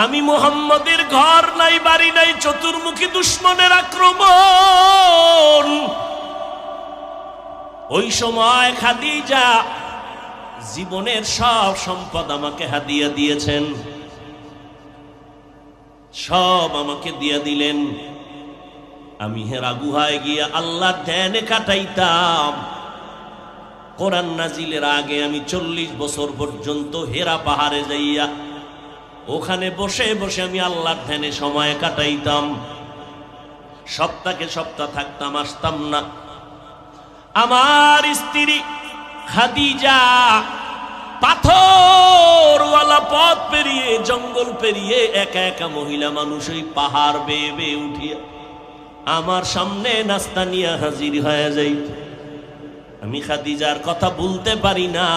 আমি মুহাম্মদের ঘর নাই, বাড়ি নাই, চতুর্মুখী দুশমনের আক্রমণ। ওই সময় খাদিজা জীবনের সব সম্পদ আমাকে হাদিয়া দিয়েছেন, সব আমাকে দিয়ে দিলেন। আমি হেরা গুহায় গিয়া আল্লাহর ধ্যানে কাটাইতাম। কোরআন নাজিলের আগে আমি 40 বছর পর্যন্ত হেরা পাহাড়ে যাইয়া ওখানে বসে বসে আমি আল্লাহর ধ্যানে সময় কাটাইতাম। সপ্তাহে সপ্তাহ থাকতাম, আসতাম না। আমার স্ত্রী খাদিজা পাথরওয়ালা পথ পেরিয়ে, জঙ্গল পেরিয়ে একা একা মহিলা মানুষ ওই পাহাড় বেয়ে বেয়ে উঠিয়া আমার সামনে নাস্তা নিয়ে হাজির হয়ে যাইত। আমি খাদিজার কথা বলতে পারি না।